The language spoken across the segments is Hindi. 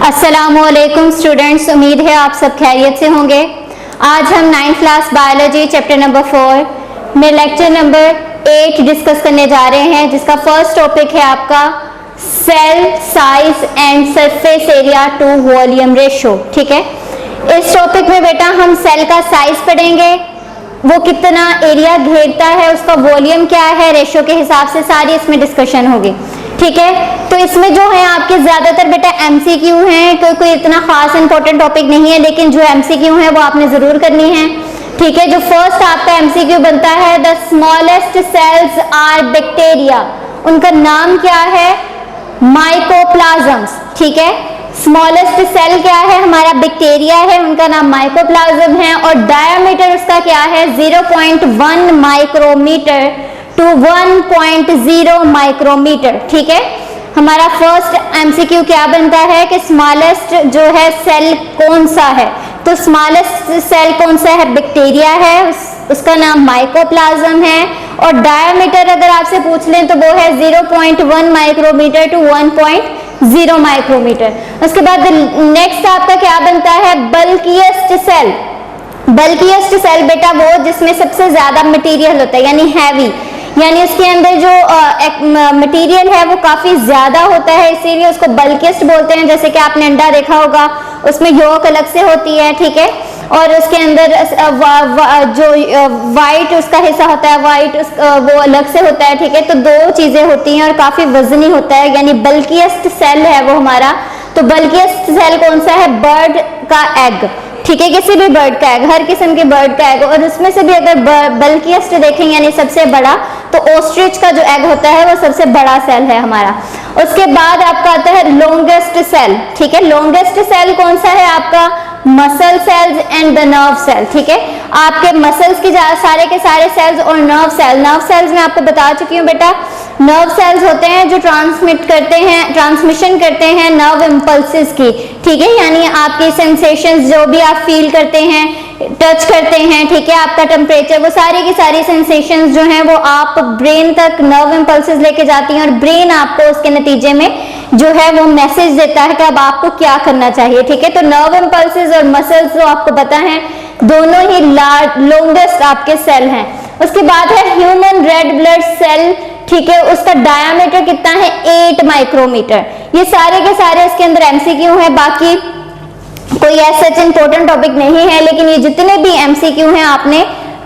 अस्सलामुअलैकुम स्टूडेंट्स, उम्मीद है आप सब खैरियत से होंगे। आज हम 9th class biology chapter number 4 में लेक्चर नंबर 8 डिस्कस करने जा रहे हैं, जिसका फर्स्ट टॉपिक है आपका cell size and surface area to volume ratio. ठीक है, इस टॉपिक में बेटा हम सेल का साइज पढ़ेंगे, वो कितना एरिया घेरता है, उसका वॉल्यूम क्या है, रेशो के हिसाब से सारी इसमें डिस्कशन होगी। ठीक है, तो इसमें जो है आपके ज्यादातर बेटा एमसीक्यू हैं, कोई इतना खास इंपॉर्टेंट टॉपिक नहीं है, लेकिन जो एमसीक्यू है वो आपने जरूर करनी है। ठीक है, जो फर्स्ट आपका एमसीक्यू बनता है, the smallest cells are bacteria, उनका नाम क्या है, माइकोप्लाज्म्स। ठीक है, स्मॉलेस्ट सेल क्या है, हमारा बैक्टीरिया है, उनका नाम माइकोप्लाज्म है, और डायमीटर उसका क्या है, 0.1 माइक्रोमीटर टू 1.0 माइक्रोमीटर। ठीक है, हमारा फर्स्ट एमसीक्यू क्या बनता है कि स्मॉलेस्ट जो है सेल कौन सा है, तो स्मॉलेस्ट सेल कौन सा है, बैक्टीरिया है, उसका नाम माइकोप्लाज्म है, और डायमीटर अगर आपसे पूछ लें तो वो है 0.1 माइक्रोमीटर टू 1.0 माइक्रोमीटर। उसके बाद नेक्स्ट आपका क्या बनता है, बल्किएस्ट सेल। बल्किएस्ट सेल बेटा वो जिसमें सबसे ज्यादा मटेरियल होता है, यानी हैवी, यानी उसके अंदर जो मटेरियल है वो काफी ज्यादा होता है, इसीलिए उसको बल्किएस्ट बोलते हैं। जैसे कि आपने अंडा देखा होगा, उसमें यolk अलग से होती है। ठीक है, और उसके अंदर जो वाइट उसका हिस्सा होता है, वाइट वो अलग से होता है। ठीक है, तो दो चीजें होती हैं और काफी वजनी होता है, यानी बल्किएस्ट सेल है वो हमारा। तो बल्किएस्ट सेल कौन सा है, बर्ड का एग। ठीक है, किसी भी बर्ड का एग, हर किस्म के बर्ड का एग, और उसमें से भी अगर बल्किएस्ट देखें यानी सबसे बड़ा, तो ऑस्ट्रिच का जो एग होता है वो सबसे बड़ा सेल है हमारा। उसके बाद आपका आता है लॉन्गेस्ट सेल। ठीक है, लॉन्गेस्ट सेल कौन सा है आपका, muscle cells and the nerve cell. ठीक है, आपके मसल्स की सारे के सारे सेल्स और नर्व सेल्स में आपको बता चुकी हूँ बेटा, नर्व सेल्स होते हैं जो ट्रांसमिशन करते हैं नर्व इम्पल्सेस की। ठीक है, यानी आपकी सेंसेशंस जो भी आप फील करते हैं, टच करते हैं, ठीक है, आपका टेम्परेचर, वो सारी की सारी सेंसेशंस जो हैं वो आप ब्रेन तक नर्व इम्पल्सेस लेके जाती हैं, और ब्रेन आपको उसके नतीजे में जो है वो मैसेज देता है कि अब आपको क्या करना चाहिए। ठीक है, तो नर्व इम्पल्सेस और मसल्स जो आपको पता है दोनों ही लॉन्गेस्ट आपके सेल हैं। उसके बाद है ह्यूमन रेड ब्लड सेल। ठीक है, उसका डायमीटर कितना है, 8 माइक्रोमीटर। ये सारे के सारे इसके अंदर एमसीक्यू है, बाकी कोई ऐसा इंपॉर्टेंट टॉपिक नहीं है, लेकिन ये जितने भी एमसीक्यू हैं आपने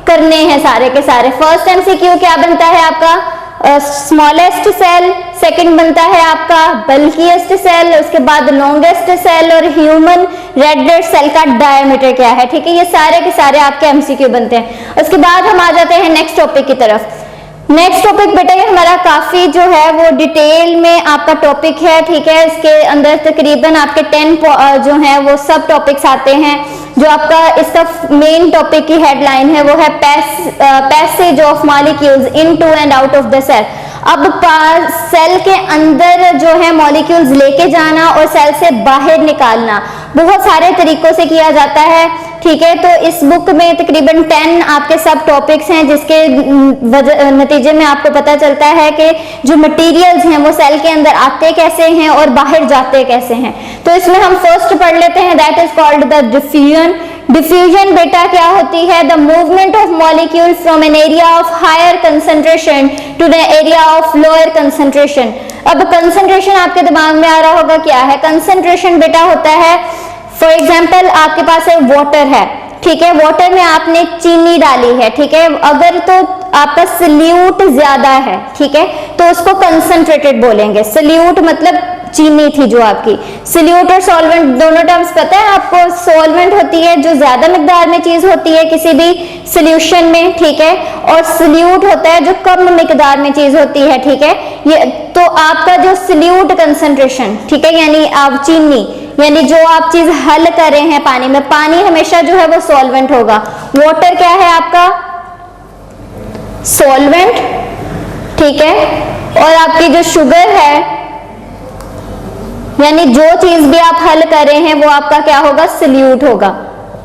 करने हैं सारे के सारे। फर्स्ट एमसीक्यू क्या बनता है आपका, स्मॉलेस्ट सेल, सेकंड बनता है आपका बल्किएस्ट सेल, उसके बाद लॉन्गेस्ट सेल, और ह्यूमन रेड ब्लड सेल का डायमीटर क्या है। ठीक है, ये सारे के सारे आपके एमसीक्यू बनते हैं। उसके बाद हम आ जाते हैं नेक्स्ट टॉपिक की तरफ। नेक्स्ट टॉपिक बेटा ये हमारा काफी जो है वो डिटेल में आपका टॉपिक है। ठीक है, इसके अंदर तकरीबन आपके 10 जो है वो सब टॉपिक्स आते हैं। जो आपका इसका मेन टॉपिक की हेडलाइन है वो है passage of molecules into and out of the cell. अब सेल के अंदर जो है मॉलिक्यूल्स लेके जाना और सेल से बाहर निकालना बहुत सारे तरीकों से किया जाता है। ठीक है, तो इस बुक में तकरीबन 10 आपके सब टॉपिक्स हैं, जिसके नतीजे में आपको पता चलता है कि जो मटेरियल्स हैं वो सेल के अंदर आते कैसे हैं और बाहर जाते कैसे हैं। तो इसमें हम फर्स्ट पढ़ लेते हैं, that is called the diffusion. Diffusion बेटा क्या होती है, the movement of molecule from an area of higher concentration to the area of lower concentration. अब कंसंट्रेशन आपके दिमाग में आ रहा होगा क्या है, कंसंट्रेशन बेटा होता है, फॉर एग्जाम्पल आपके पास एक वाटर है। ठीक है, वाटर में आपने चीनी डाली है। ठीक है, अगर तो आपका सल्यूट ज्यादा है, ठीक है, तो उसको कंसंट्रेटेड बोलेंगे। सल्यूट मतलब चीनी थी जो आपकी, सल्यूट और सॉल्वेंट दोनों टर्म्स पता है आपको। सॉल्वेंट होती है जो ज्यादा मिकदार में चीज होती है किसी भी सोल्यूशन में। ठीक है, और सल्यूट होता है जो कम मिकदार में चीज होती है। ठीक है, ये तो आपका जो सल्यूट कंसंट्रेशन, ठीक है, यानी आप चीनी, यानी जो आप चीज हल कर रहे हैं पानी में, पानी हमेशा जो है वो सॉल्वेंट होगा। वाटर क्या है आपका, सॉल्वेंट। ठीक है, और आपकी जो शुगर है, यानी जो चीज भी आप हल कर रहे हैं वो आपका क्या होगा, सल्यूट होगा।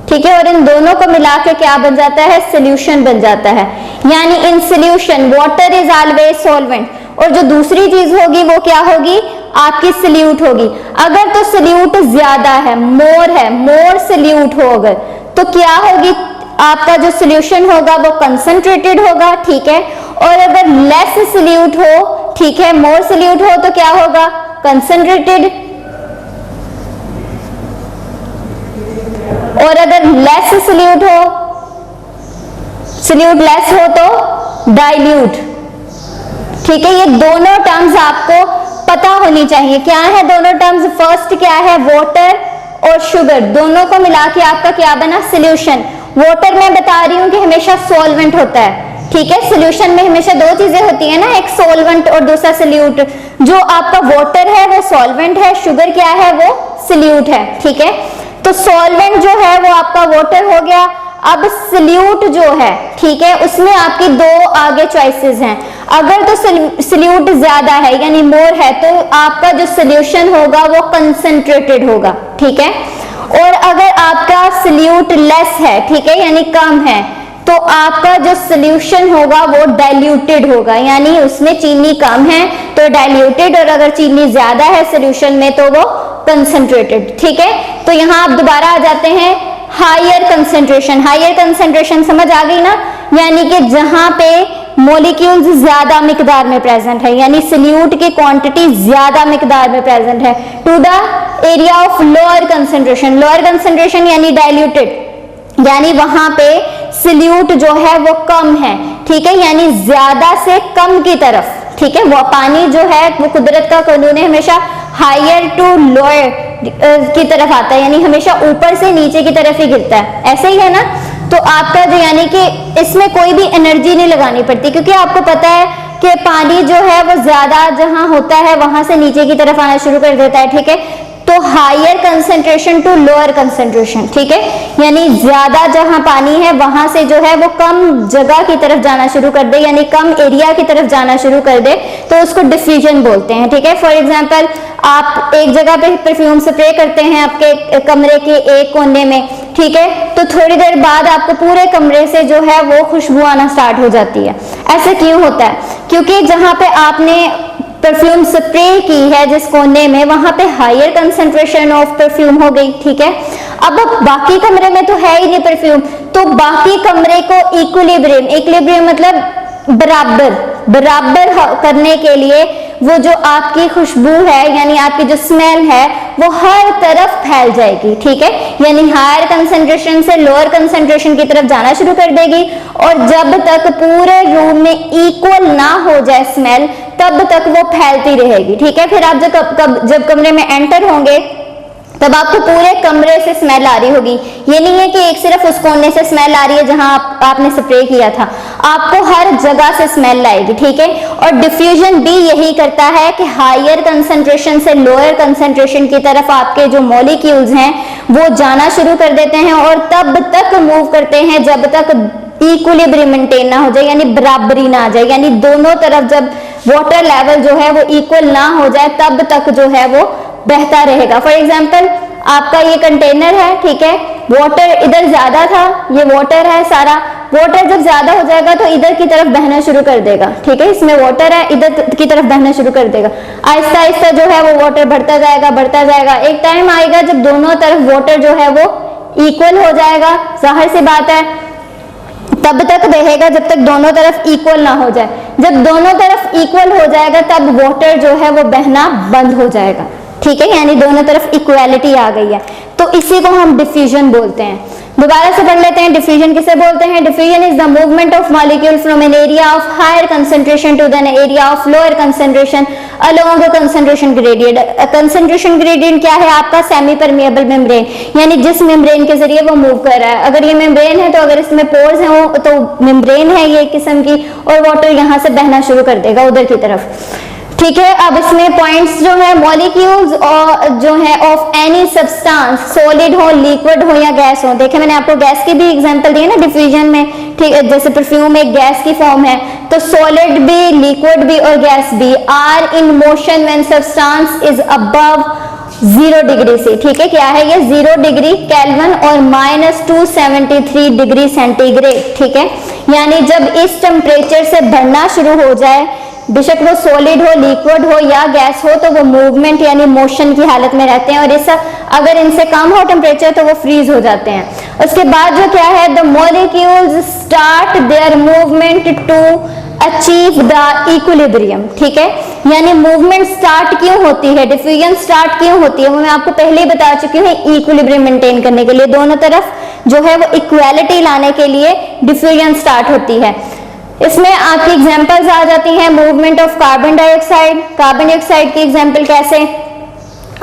ठीक है, और इन दोनों को मिला के क्या बन जाता है, सोल्यूशन बन जाता है। यानी in solution water is always solvent, और जो दूसरी चीज होगी वो क्या होगी, आपकी सल्यूट होगी। अगर तो सल्यूट ज्यादा है, मोर सल्यूट हो अगर, तो क्या होगी, आपका जो सोल्यूशन होगा वो कंसंट्रेटेड होगा, ठीक है। और अगर लेस सल्यूट हो, ठीक है, मोर सल्यूट हो, तो क्या होगा, कंसंट्रेटेड। और अगर लेस सल्यूट हो, सल्यूट लेस हो तो डाइल्यूट, ठीक है। ये दोनों टर्म्स आपको पता होनी चाहिए। क्या है दोनों टर्म्स, फर्स्ट क्या है, वाटर और शुगर, दोनों को मिला के आपका क्या बना, सोल्यूशन। वाटर मैं बता रही हूं कि हमेशा सॉल्वेंट होता है, ठीक है। सोल्यूशन में हमेशा दो चीजें होती है ना, एक सॉल्वेंट और दूसरा सल्यूट। जो आपका वाटर है वो सॉल्वेंट है, शुगर क्या है, वो सल्यूट है, ठीक है। तो सॉल्वेंट जो है वो आपका वाटर हो गया। अब सल्यूट जो है, ठीक है, उसमें आपकी दो आगे चॉइसेस हैं। अगर तो सल्यूट ज्यादा है यानी मोर है, तो आपका जो सोल्यूशन होगा वो कंसंट्रेटेड होगा, ठीक है। और अगर आपका सल्यूट लेस है, ठीक है, यानी कम है, तो आपका जो सोल्यूशन होगा वो डाइल्यूटेड होगा, यानी उसमें चीनी कम है तो डाइल्यूटेड, और अगर चीनी ज्यादा है सोल्यूशन में तो वो कंसंट्रेटेड, ठीक है। तो यहाँ आप दोबारा आ जाते हैं, हायर कंसेंट्रेशन समझ आ गई ना, यानी कि जहां पे मॉलिक्यूल्स ज्यादा मिकदार में प्रेजेंट है, यानी सल्यूट की क्वांटिटी ज्यादा मिकदार में प्रेजेंट है, to the area of lower concentration यानी डाइल्यूटेड, यानी वहां पे सल्यूट जो है वो कम है, ठीक है, यानी ज्यादा से कम की तरफ, ठीक है। वो पानी जो है वो कुदरत का कानून है, हमेशा हायर टू लोअर की तरफ आता है, यानी हमेशा ऊपर से नीचे की तरफ ही गिरता है, ऐसे ही है ना। तो आपका जो यानी कि इसमें कोई भी एनर्जी नहीं लगानी पड़ती, क्योंकि आपको पता है कि पानी जो है वो ज्यादा जहां होता है वहां से नीचे की तरफ आना शुरू कर देता है, ठीक है। तो higher concentration to lower concentration, ठीक है, यानी ज्यादा जहां पानी है वहां से जो है वो कम जगह की तरफ जाना शुरू कर दे, यानी कम एरिया की तरफ जाना शुरू कर दे, तो उसको डिफ्यूजन बोलते हैं, ठीक है। फॉर एग्जांपल, आप एक जगह पे परफ्यूम स्प्रे करते हैं आपके कमरे के एक कोने में, ठीक है, तो थोड़ी देर बाद आपको पूरे कमरे से जो है वो खुशबू आना स्टार्ट हो जाती है। ऐसे क्यों होता है, क्योंकि जहां पे आपने परफ्यूम स्प्रे की है जिस कोने में, वहां पे हायर कंसंट्रेशन ऑफ परफ्यूम हो गई, ठीक है। अब बाकी कमरे में तो है ही नहीं परफ्यूम, तो बाकी कमरे को इक्विलिब्रियम मतलब बराबर करने के लिए वो जो आपकी खुशबू है यानी आपकी जो स्मेल है वो हर तरफ फैल जाएगी, ठीक है, यानी हायर कंसंट्रेशन से लोअर कंसंट्रेशन की तरफ जाना शुरू कर देगी, और जब तक पूरे रूम में इक्वल ना हो जाए स्मेल तब तक वो फैलती रहेगी, ठीक है। फिर आप जब कमरे में एंटर होंगे तब आपको पूरे कमरे से स्मेल आ रही होगी। ये नहीं है कि एक सिर्फ उस कोने से स्मेल आ रही है जहां आपने स्प्रे किया था, आपको हर जगह से स्मेल आएगी, ठीक है। और डिफ्यूजन भी यही करता है कि हायर कंसंट्रेशन से लोअर कंसंट्रेशन की तरफ आपके जो मॉलिक्यूल्स हैं वो जाना शुरू कर देते हैं, और तब तक मूव करते हैं जब तक इक्विलिब्रियम मेंटेन ना हो जाए, यानी बराबरी ना आ जाए, यानी दोनों तरफ जब वाटर लेवल जो है वो इक्वल ना हो जाए तब तक जो है वो बहता रहेगा। फॉर एग्जाम्पल, आपका ये कंटेनर है, ठीक है, वाटर इधर ज्यादा था, ये वाटर है सारा, वाटर जब ज्यादा हो जाएगा तो इधर की तरफ बहना शुरू कर देगा, ठीक है, इसमें वाटर है, इधर की तरफ बहना शुरू कर देगा, आहिस्ता आहिस्ता जो है वो वाटर बढ़ता जाएगा। एक टाइम आएगा जब दोनों तरफ वाटर जो है वो इक्वल हो जाएगा, जाहिर सी बात है तब तक बहेगा जब तक दोनों तरफ इक्वल ना हो जाए। जब दोनों तरफ इक्वल हो जाएगा तब वाटर जो है वो बहना बंद हो जाएगा, ठीक है, यानी दोनों तरफ इक्वालिटी आ गई है, तो इसी को हम डिफ्यूजन बोलते हैं। दोबारा से पढ़ लेते हैं, डिफ्यूजन किसे बोलते हैं। Diffusion is the movement of molecule from an area of higher concentration to an area of lower concentration along concentration gradient. Concentration gradient क्या है आपका, सेमी परमिएबल मेम्ब्रेन, यानी जिस मेम्ब्रेन के जरिए वो मूव कर रहा है। अगर ये मेम्ब्रेन है तो अगर इसमें पोर्स हैं वो तो मेम्ब्रेन है ये एक किस्म की, और वाटर यहाँ से बहना शुरू कर देगा उधर की तरफ, ठीक है। अब इसमें पॉइंट्स जो है, मॉलिक्यूल्स और जो है ऑफ एनी सब्सटेंस, सॉलिड हो, लिक्विड हो या गैस हो। देखिए मैंने आपको गैस की भी एग्जांपल दी है ना डिफ्यूजन में, ठीक है, जैसे परफ्यूम एक गैस की फॉर्म है, तो सॉलिड भी, लिक्विड भी और गैस भी are in motion when substance is above 0 degree से, ठीक है, क्या है ये 0 डिग्री केल्विन और -273 डिग्री सेंटीग्रेड, ठीक है, यानी जब इस टेम्परेचर से बढ़ना शुरू हो जाए बेशक वो सॉलिड हो, लिक्विड हो या गैस हो, तो वो मूवमेंट यानी मोशन की हालत में रहते हैं, और इस अगर इनसे कम हो टेम्परेचर तो वो फ्रीज हो जाते हैं। उसके बाद जो क्या है, the molecules start their movement to achieve the equilibrium, ठीक है। यानी मूवमेंट स्टार्ट क्यों होती है, डिफ्यूजन स्टार्ट क्यों होती है, वो मैं आपको पहले ही बता चुकी हूँ, इक्विलिब्रियम मेंटेन करने के लिए, दोनों तरफ जो है वो इक्वालिटी लाने के लिए डिफ्यूजन स्टार्ट होती है। इसमें आपकी एग्जांपल्स आ जाती हैं, movement of carbon dioxide. Carbon dioxide की एग्जांपल कैसे,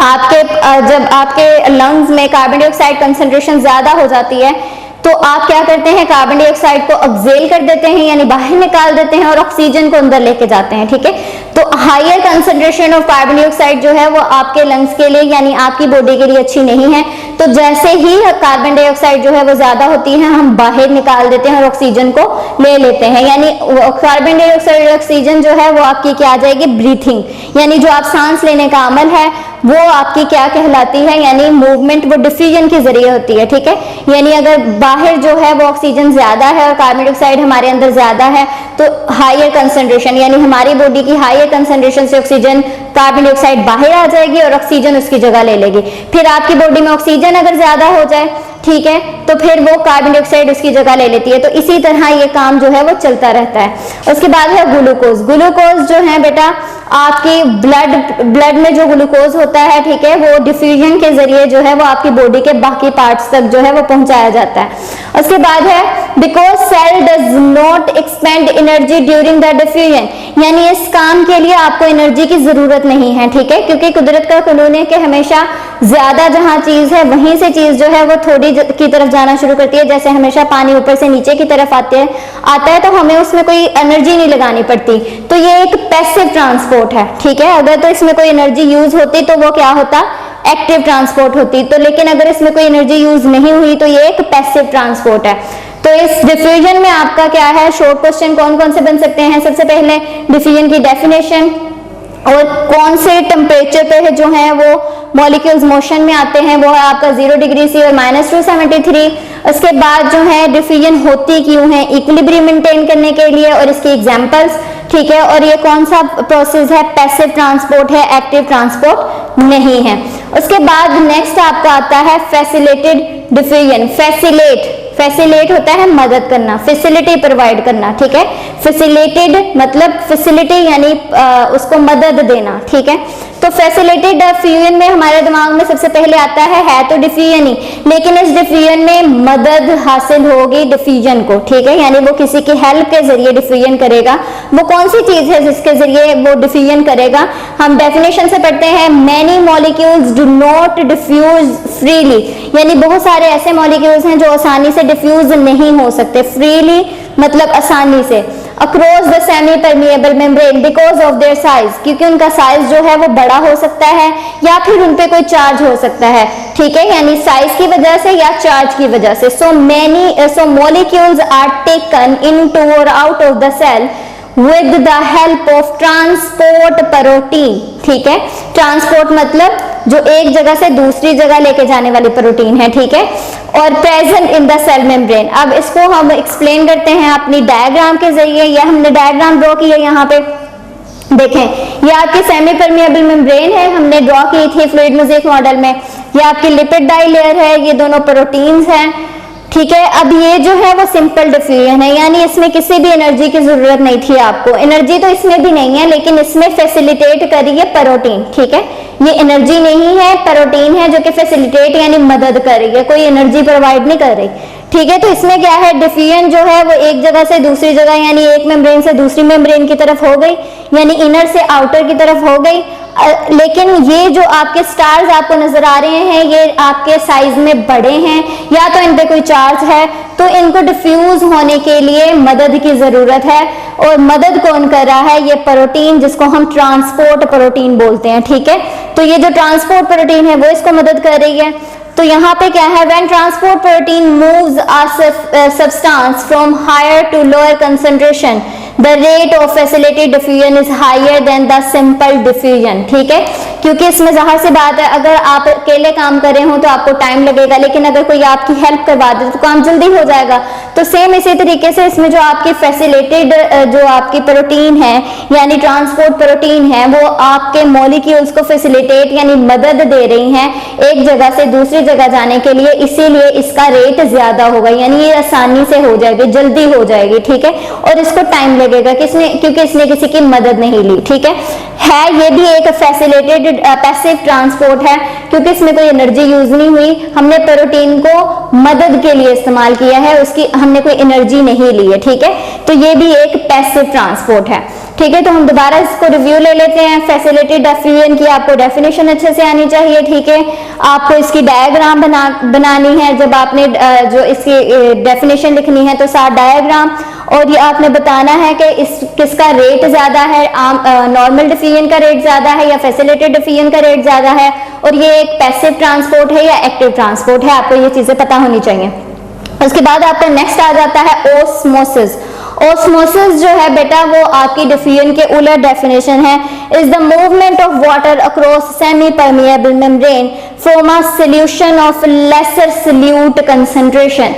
आपके जब आपके लंग्स में कार्बन डाइऑक्साइड कंसंट्रेशन ज्यादा हो जाती है तो आप क्या करते हैं, कार्बन डाइऑक्साइड को एक्सेल कर देते हैं यानी बाहर निकाल देते हैं और ऑक्सीजन को अंदर लेके जाते हैं, ठीक है। तो higher concentration of carbon dioxide जो है वो आपके लंग्स के लिए यानी आपकी बॉडी के लिए अच्छी नहीं है। तो जैसे ही कार्बन डाइऑक्साइड जो है वो ज्यादा होती है हम बाहर निकाल देते हैं और ऑक्सीजन को ले लेते हैं, यानी कार्बन डाइऑक्साइड और ऑक्सीजन जो है वो आपकी क्या आ जाएगी, ब्रीथिंग, यानी जो आप सांस लेने का अमल है वो आपकी क्या कहलाती है, यानी मूवमेंट वो डिफ्यूजन के जरिए होती है, ठीक है। यानी अगर बाहर जो है वो ऑक्सीजन ज्यादा है और कार्बन डाइऑक्साइड हमारे अंदर ज्यादा है तो हायर कंसंट्रेशन यानी हमारी बॉडी की हायर कंसंट्रेशन से ऑक्सीजन कार्बन डाइऑक्साइड बाहर आ जाएगी और ऑक्सीजन उसकी जगह ले लेगी। फिर आपकी बॉडी में ऑक्सीजन अगर ज्यादा हो जाए, ठीक है, तो फिर वो कार्बन डाइऑक्साइड उसकी जगह ले लेती है। तो इसी तरह ये काम जो है वो चलता रहता है। उसके बाद है ग्लूकोज। ग्लूकोज जो है बेटा आपकी ब्लड में जो ग्लूकोज होता है, ठीक है, वो डिफ्यूजन के जरिए जो है वो आपकी बॉडी के बाकी पार्ट्स तक जो है वो पहुंचाया जाता है। उसके बाद है because cell does not expend energy during the diffusion, यानी इस काम के लिए आपको एनर्जी की जरूरत नहीं है, ठीक है, क्योंकि कुदरत का कानून है कि हमेशा ज्यादा जहां चीज है वहीं से चीज जो है वो थोड़ी की तरफ जाना शुरू करती है। जैसे हमेशा पानी ऊपर से नीचे की तरफ आता है तो हमें उसमें कोई एनर्जी नहीं लगानी पड़ती, तो ये एक पैसिव ट्रांसपोर्ट है, ठीक है। अगर तो इसमें कोई एनर्जी यूज होती तो वो क्या होता, एक्टिव ट्रांसपोर्ट होती। तो लेकिन अगर इसमें कोई एनर्जी यूज नहीं हुई तो ये एक पैसिव ट्रांसपोर्ट है। तो इस डिफ्यूजन में आपका क्या है, शॉर्ट क्वेश्चन कौन कौन से बन सकते हैं, सबसे पहले डिफ्यूजन की डेफिनेशन और कौन से टेम्परेचर पे जो है वो मॉलिक्यूल्स मोशन में आते हैं, वो है आपका 0 डिग्री सी और -273। उसके बाद जो है डिफ्यूजन होती क्यों है, इक्विलिब्रियम मेंटेन करने के लिए और इसकी एग्जांपल्स, ठीक है, और ये कौन सा प्रोसेस है, पैसिव ट्रांसपोर्ट है, एक्टिव ट्रांसपोर्ट नहीं है। उसके बाद नेक्स्ट आपका आता है फैसिलिटेड डिफ्यूजन। फैसिलेट होता है मदद करना, फैसिलिटी प्रोवाइड करना, ठीक है। फैसिलिटेड मतलब फैसिलिटी यानी उसको मदद देना, ठीक है। तो फैसिलिटेड डिफ्यूजन में हमारे दिमाग में सबसे पहले आता है तो डिफ्यूजन ही, लेकिन इस डिफ्यूजन में मदद हासिल होगी डिफ्यूजन को, ठीक है, यानी वो किसी की हेल्प के जरिए डिफ्यूजन करेगा। वो कौन सी चीज है जिसके जरिए वो डिफ्यूजन करेगा, हम डेफिनेशन से पढ़ते हैं, many molecules do not diffuse freely, यानी बहुत सारे ऐसे मॉलिक्यूल्स हैं जो आसानी से डिफ्यूज नहीं हो सकते, फ्रीली मतलब आसानी से, across the semi permeable membrane because of their size, क्योंकि उनका साइज जो है वो बड़ा हो सकता है या फिर उन पे कोई चार्ज हो सकता है, ठीक है, यानी साइज की वजह से या चार्ज की वजह से। So molecules are taken into और out of the cell with the help of transport protein, ठीक है। ट्रांसपोर्ट मतलब जो एक जगह से दूसरी जगह लेके जाने वाली प्रोटीन है, ठीक है, और present in the cell membrane. अब इसको हम एक्सप्लेन करते हैं अपनी डायग्राम के जरिए। यह हमने डायग्राम ड्रॉ की है, यहाँ पे देखें, ये आपकी सेमी परमिएबल मेम्ब्रेन है, हमने ड्रॉ की थी फ्लूइड मोज़ेक मॉडल में। ये आपकी लिपिड डाइलेयर है, ये दोनों प्रोटीन्स हैं, ठीक है। अब ये जो है वो सिंपल डिफ्यूजन है, यानी इसमें किसी भी एनर्जी की जरूरत नहीं थी आपको, एनर्जी तो इसमें भी नहीं है, लेकिन इसमें फैसिलिटेट करी है प्रोटीन, ठीक है। ये एनर्जी नहीं है, प्रोटीन है जो कि फैसिलिटेट यानी मदद कर रही है, कोई एनर्जी प्रोवाइड नहीं कर रही, ठीक है। तो इसमें क्या है, डिफ्यूजन जो है वो एक जगह से दूसरी जगह यानी एक मेम्ब्रेन से दूसरी मेम्ब्रेन की तरफ हो गई, यानी इनर से आउटर की तरफ हो गई। लेकिन ये जो आपके स्टार्स आपको नजर आ रहे हैं ये आपके साइज में बड़े हैं या तो इन पे कोई चार्ज है, तो इनको डिफ्यूज होने के लिए मदद की जरूरत है। और मदद कौन कर रहा है, ये प्रोटीन जिसको हम ट्रांसपोर्ट प्रोटीन बोलते हैं, ठीक है। तो ये जो ट्रांसपोर्ट प्रोटीन है वो इसको मदद कर रही है। तो यहाँ पे क्या है, when transport protein moves a substance from higher to lower concentration the rate of facilitated diffusion is higher than the simple diffusion, ठीक है। क्योंकि इसमें जाहिर सी बात है, अगर आप अकेले काम कर रहे हो तो आपको टाइम लगेगा, लेकिन अगर कोई आपकी हेल्प करवा दे तो काम जल्दी हो जाएगा। तो सेम इसी तरीके से इसमें जो आपकी फैसिलिटेड जो आपकी प्रोटीन है यानी ट्रांसपोर्ट प्रोटीन है वो आपके मॉलिक्यूल्स को फैसिलिटेट यानी मदद दे रही हैं एक जगह से दूसरी जगह जाने के लिए, इसीलिए इसका रेट ज्यादा होगा यानी ये आसानी से हो जाएगी, जल्दी हो जाएगी, ठीक है। और इसको टाइम लगेगा क्योंकि इसने किसी की मदद नहीं ली, ठीक है। ये भी एक फैसिलिटेटेड पैसिव ट्रांसपोर्ट है क्योंकि इसमें कोई एनर्जी यूज नहीं हुई, हमने प्रोटीन को मदद के लिए इस्तेमाल किया है, उसकी हमने कोई एनर्जी नहीं ली है, ठीक है। तो ये भी एक पैसिव ट्रांसपोर्ट है, ठीक है। तो हम दोबारा इसको रिव्यू ले लेते हैं। फैसिलिटेटेड डिफीजन की आपको डेफिनेशन अच्छे से आनी चाहिए, ठीक है। आपको इसकी डायग्राम बनानी है, जब आपने जो इसकी डेफिनेशन लिखनी है तो साथ डायग्राम, और ये आपने बताना है कि किसका रेट ज्यादा है, नॉर्मल डिफीजन का रेट ज्यादा है या फैसिलिटेटेड डिफीजन का रेट ज्यादा है, और ये एक पैसिव ट्रांसपोर्ट है या एक्टिव ट्रांसपोर्ट है, आपको ये चीजें पता होनी चाहिए। उसके बाद आपका नेक्स्ट आ जाता है ओस्मोसिस। ओस्मोसिस जो है बेटा वो आपकी डिफीजन के उलट डेफिनेशन है, is the movement of water across semi permeable membrane from a solution of lesser solute concentration.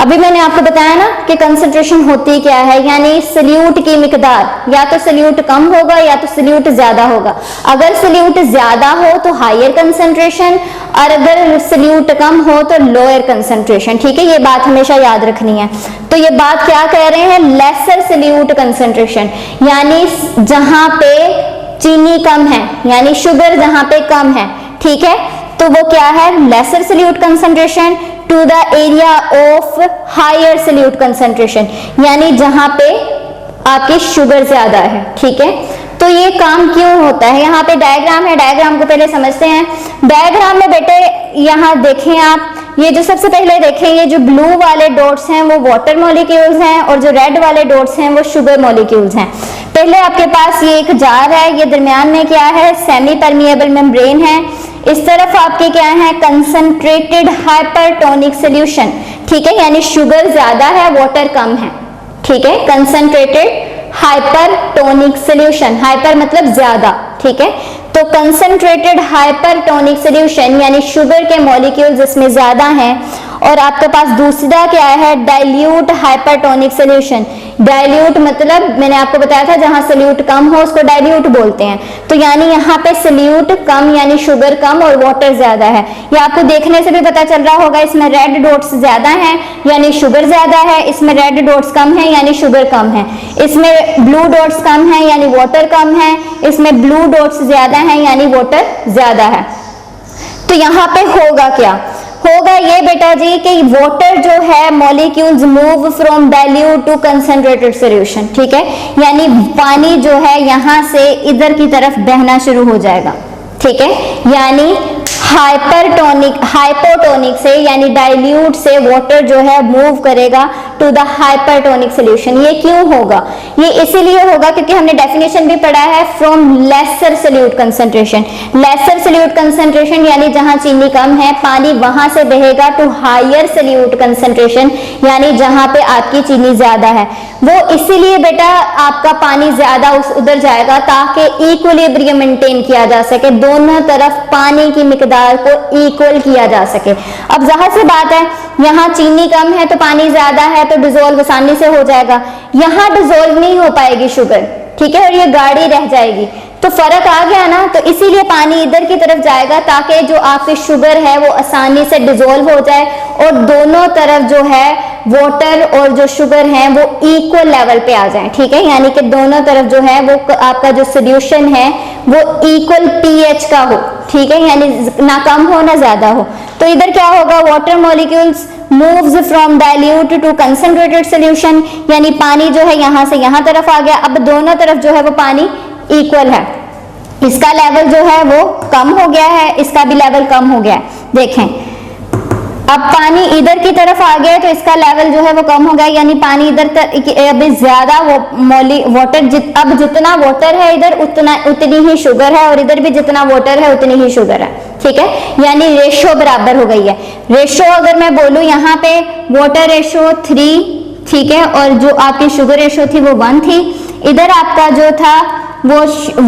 अभी मैंने आपको बताया ना कि कंसंट्रेशन होती क्या है, यानी सल्यूट की मिकदार, या तो सल्यूट कम होगा या तो सल्यूट ज्यादा होगा। अगर सल्यूट ज्यादा हो तो हायर कंसंट्रेशन, और अगर सल्यूट कम हो तो लोअर कंसंट्रेशन, ठीक है। ये बात हमेशा याद रखनी है। तो ये बात क्या कह रहे हैं, लेसर सल्यूट कंसंट्रेशन, यानी जहां पे चीनी कम है यानी शुगर जहां पे कम है, ठीक है, तो वो क्या है, lesser solute concentration to the area of higher solute concentration, यानी जहां पे आपकी शुगर ज्यादा है, ठीक है। तो ये काम क्यों होता है, यहाँ पे डायग्राम है, डायग्राम को पहले समझते हैं। डायग्राम में बेटे यहाँ देखें आप, ये जो सबसे पहले देखें, ये जो ब्लू वाले डॉट्स हैं वो वाटर मॉलिक्यूल्स हैं और जो रेड वाले डॉट्स हैं वो शुगर मॉलिक्यूल्स हैं। पहले आपके पास ये एक जार है, ये दरमियान में क्या है, सेमी परमिएबल मेम्ब्रेन है, इस तरफ आपके क्या है, कंसंट्रेटेड हाइपरटोनिक सॉल्यूशन, ठीक है, यानी शुगर ज्यादा है वाटर कम है, ठीक है, कंसंट्रेटेड हाइपरटोनिक सॉल्यूशन, हाइपर मतलब ज्यादा, ठीक है। तो कंसंट्रेटेड हाइपरटोनिक सॉल्यूशन यानी शुगर के मॉलिक्यूल्स इसमें ज्यादा हैं, और आपके पास दूसरा क्या है, डाइल्यूट हाइपरटोनिक सॉल्यूशन। डाइल्यूट मतलब मैंने आपको बताया था जहां सल्यूट कम हो उसको डाइल्यूट बोलते हैं, तो यानी यहाँ पे सल्यूट कम यानी शुगर कम और वाटर ज्यादा है। ये आपको देखने से भी पता चल रहा होगा, इसमें रेड डॉट्स ज्यादा हैं यानी शुगर ज्यादा है, इसमें रेड डॉट्स कम है यानी शुगर कम है, इसमें ब्लू डॉट्स कम है यानी वाटर कम है, इसमें ब्लू डॉट्स ज्यादा है यानी वाटर ज्यादा है। तो यहाँ पे होगा क्या, होगा ये बेटा जी कि वाटर जो है molecules move from dilute to concentrated solution, ठीक है, यानी पानी जो है यहां से इधर की तरफ बहना शुरू हो जाएगा, ठीक है, यानी हाइपोटोनिक से यानी डाइल्यूट से वाटर जो है मूव करेगा टू द हाइपरटोनिक सॉल्यूशन। ये क्यों होगा, ये इसीलिए होगा क्योंकि हमने डेफिनेशन भी पढ़ा है, from lesser solute concentration. Lesser solute concentration यानी जहां चीनी कम है पानी वहां से बहेगा टू हायर सॉल्यूट कंसंट्रेशन, यानी जहां पे आपकी चीनी ज्यादा है। वो इसीलिए बेटा आपका पानी ज्यादा उधर जाएगा ताकि इक्विलिब्रियम मेंटेन किया जा सके, दोनों तरफ पानी की मिकदार को इक्वल किया जा सके। अब जाहिर सी बात है यहाँ चीनी कम है तो पानी ज्यादा है तो डिसॉल्व आसानी से हो जाएगा, यहाँ डिसॉल्व नहीं हो पाएगी शुगर, ठीक है, और ये गाढ़ी रह जाएगी, तो फर्क आ गया ना। तो इसीलिए पानी इधर की तरफ जाएगा ताकि जो आपकी शुगर है वो आसानी से डिसॉल्व हो जाए और दोनों तरफ जो है वाटर और जो शुगर है वो इक्वल लेवल पे आ जाए, ठीक है, यानी कि दोनों तरफ जो है वो आपका जो सोल्यूशन है वो इक्वल पीएच का हो, ठीक है, यानी ना कम हो ना ज्यादा हो। तो इधर क्या होगा, water molecules moves from dilute to concentrated solution, यानी पानी जो है यहाँ से यहाँ तरफ आ गया, अब दोनों तरफ जो है वो पानी इक्वल है, इसका लेवल जो है वो कम हो गया है, इसका भी लेवल कम हो गया है। देखें अब पानी इधर की तरफ आ गया है तो इसका लेवल जो है वो कम हो गया, यानी पानी इधर अभी ज्यादा वाटर अब जितना वाटर है इधर उतनी ही शुगर है, और इधर भी जितना वाटर है उतनी ही शुगर है, ठीक है, यानी रेशो बराबर हो गई है। रेशो अगर मैं बोलूं यहाँ पे वाटर रेशो 3, ठीक है, और जो आपकी शुगर रेशो थी वो 1 थी, इधर आपका जो था वो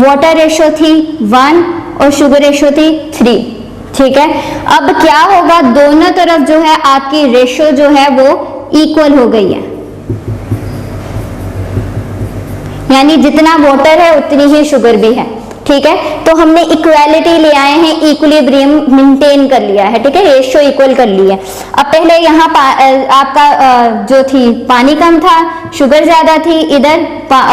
वाटर रेशो थी 1 और शुगर रेशो थी 3, ठीक है। अब क्या होगा, दोनों तरफ जो है आपकी रेशो जो है वो इक्वल हो गई है, यानी जितना वाटर है उतनी ही शुगर भी है। ठीक है, तो हमने इक्वालिटी ले आए हैं, इक्विलिब्रियम मेंटेन कर लिया है। ठीक है, रेशियो इक्वल कर ली है। अब पहले यहाँ आपका जो थी पानी कम था, शुगर ज्यादा थी, इधर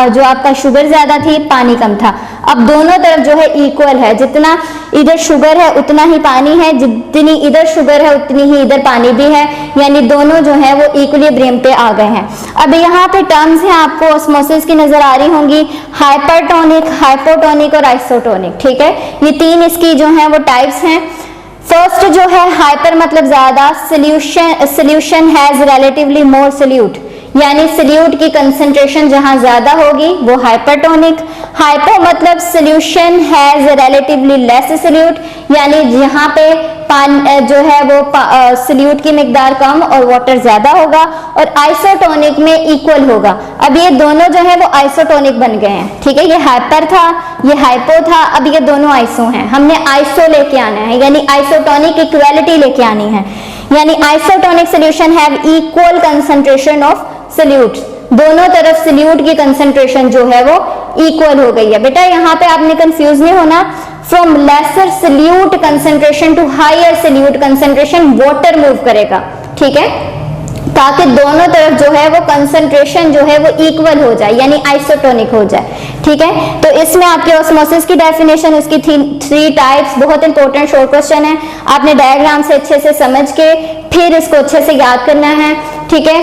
जो आपका शुगर ज्यादा थी, पानी कम था। अब दोनों तरफ जो है इक्वल है, जितना इधर शुगर है उतना ही पानी है, जितनी इधर शुगर है उतनी ही इधर पानी भी है, यानी दोनों जो है वो इक्विलिब्रियम पे आ गए हैं। अब यहाँ पे टर्म्स हैं आपको ऑस्मोसिस की नजर आ रही होंगी, हाइपरटोनिक, हाइपोटोनिक और आइसोटोनिक। ठीक है, ये तीन इसकी जो है वो टाइप्स हैं। फर्स्ट जो है हाइपर मतलब ज्यादा, solution has relatively more solute, यानी सोल्यूट की कंसंट्रेशन जहां ज्यादा होगी वो हाइपरटोनिक। हाइपो मतलब solution has relatively less solute, यानी जहां पे पानी जो है वो सोल्यूट की मिकदार कम और वाटर ज्यादा होगा। और आइसोटोनिक में इक्वल होगा। अब ये दोनों जो है वो आइसोटोनिक बन गए हैं। ठीक है, ये हाइपर था, ये हाइपो था, अब ये दोनों आइसो हैं। हमने आइसो लेके आना है, यानी आइसोटोनिक इक्वालिटी लेके आनी है, यानी isotonic solution have equal concentration of solutes, दोनों तरफ सोल्यूट की कंसंट्रेशन जो है वो इक्वल हो गई है। बेटा यहाँ पे आपने कंफ्यूज नहीं होना, from lesser solute concentration to higher solute concentration water move करेगा। ठीक है, ताकि दोनों तरफ जो है वो कंसंट्रेशन जो है वो इक्वल हो जाए, यानी आइसोटोनिक हो जाए। ठीक है, तो इसमें आपके ऑस्मोसिस की डेफिनेशन, उसकी थ्री टाइप्स, बहुत इंपॉर्टेंट शॉर्ट क्वेश्चन है, आपने डायग्राम से अच्छे से समझ के फिर इसको अच्छे से याद करना है। ठीक है,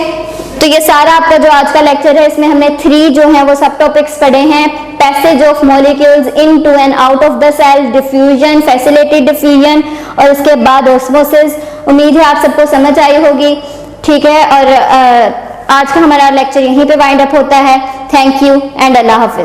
तो ये सारा आपका जो आज का लेक्चर है, इसमें हमने 3 जो है वो सब टॉपिक्स पढ़े हैं। Passage of molecules into and out of the cell, diffusion, facilitated diffusion और उसके बाद ऑस्मोसिस। उम्मीद है आप सबको समझ आई होगी। ठीक है, और आज का हमारा लेक्चर यहीं पे वाइंड अप होता है। Thank you and Allah Hafiz.